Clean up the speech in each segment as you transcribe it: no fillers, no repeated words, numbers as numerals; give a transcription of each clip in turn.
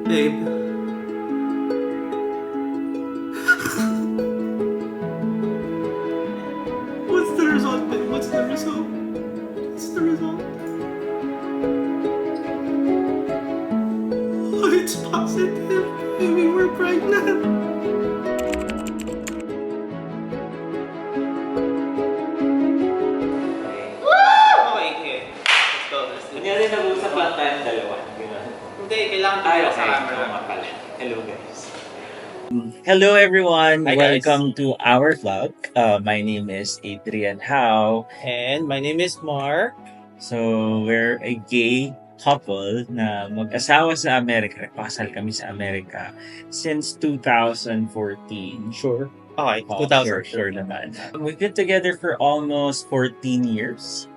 Babe. What's the result, babe? What's the result? What's the result? Oh, it's positive. Baby, we're pregnant. Okay, okay. Let's go. Let's do Kunyari nag-uusap lang tayong dalawa. Gano'n. Hindi, kailangan Ay, ko okay. sa camera. Oo nga pala. Hello, guys. Hello, everyone. Hi, guys. Welcome to our vlog. My name is Adrian Howe. And my name is Mark. So, we're a gay couple na mag-asawa sa Amerika. Pakasal kami sa Amerika since 2014. Sure. Okay, Oh, 2000. sure naman. We've been together for almost 14 years.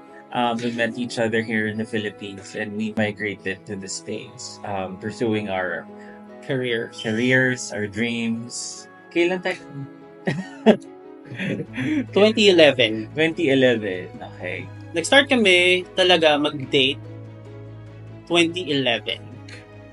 We met each other here in the Philippines and we migrated to the States, pursuing our Careers. careers, our dreams. Kailan tayo? 2011. 2011. Okay. Nag-start kami talaga mag-date 2011.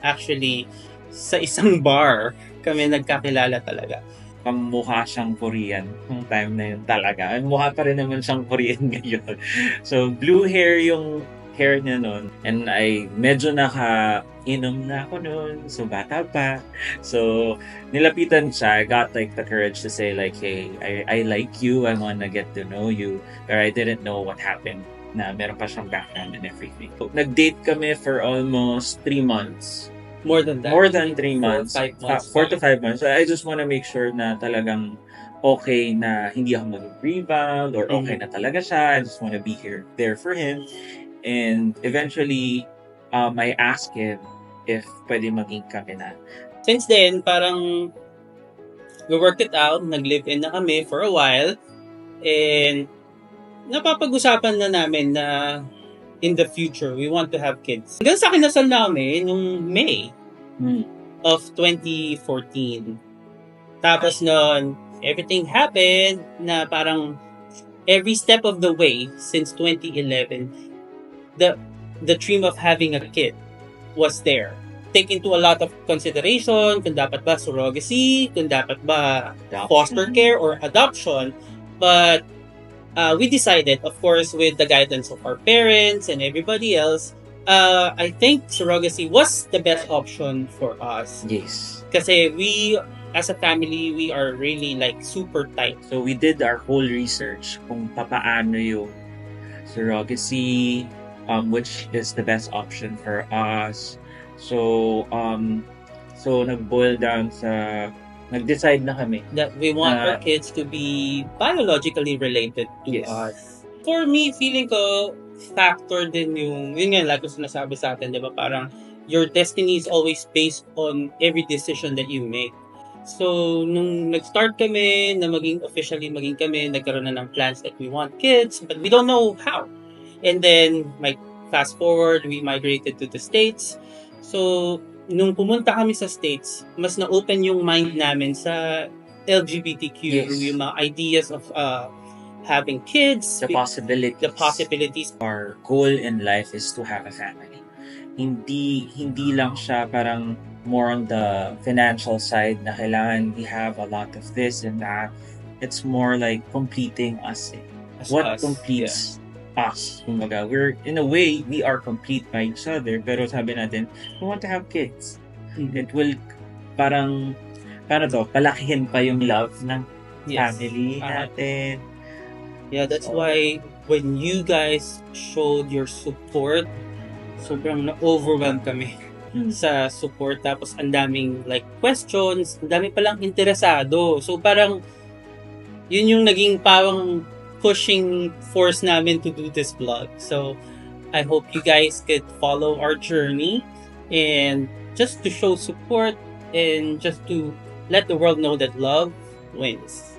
Actually, sa isang bar kami nagkakilala talaga. Mukha siyang Korean nung time na yun talaga. Ay, mukha pa rin naman siyang Korean ngayon. So, blue hair yung hair niya nun. And medyo naka-inom na ako nun. So, bata pa. So, nilapitan siya. I got like the courage to say like, hey, I like you. I wanna get to know you. But I didn't know what happened na meron pa siyang background and everything. So, nag-date kami for almost 3 months. More than that. More than 3 months. 5 months. 4 to 5 months. So I just want to make sure na talagang okay na hindi ako mag-rebound or okay na talaga siya. I just want to be there for him. And eventually, I asked him if pwede maging kami na. Since then, parang we worked it out. Nag-live-in na kami for a while. And napapag-usapan na namin na in the future, we want to have kids. Hanggang sa kinasal namin nung May of 2014. Tapos noon, everything happened na parang every step of the way since 2011, the dream of having a kid was there. Take into a lot of consideration kung dapat ba surrogacy, kung dapat ba foster care or adoption. But we decided, of course, with the guidance of our parents and everybody else, I think surrogacy was the best option for us. Yes. Kasi we, as a family, we are really like super tight. So we did our whole research kung papaano yung surrogacy, which is the best option for us. So nag-boil down sa nag-decide na kami That we want our kids to be biologically related to Yes. us. For me, feeling ko, factor din yung, yun nga, like ko sinasabi sa atin, di ba, parang your destiny is always based on every decision that you make. So, nung nag-start kami, na officially maging kami, nagkaroon na ng plans that we want kids, but we don't know how. And then, fast forward, we migrated to the States. So, nung pumunta kami sa States, mas na-open yung mind namin sa LGBTQ, Yes. yung mga ideas of having kids, the possibilities. Our goal in life is to have a family. Hindi lang siya parang more on the financial side na kailangan we have a lot of this and that. It's more like completing us. As What us, completes us? Kumbaga, in a way, we are complete by each other. Pero sabi natin, we want to have kids. It will parang palakihin pa yung love ng family natin. Yeah, that's why when you guys showed your support, sobrang na-overwhelm kami sa support. Tapos ang daming like questions, ang daming palang interesado. So parang yun yung naging parang pushing force namin to do this vlog. So I hope you guys could follow our journey and just to show support and just to let the world know that love wins.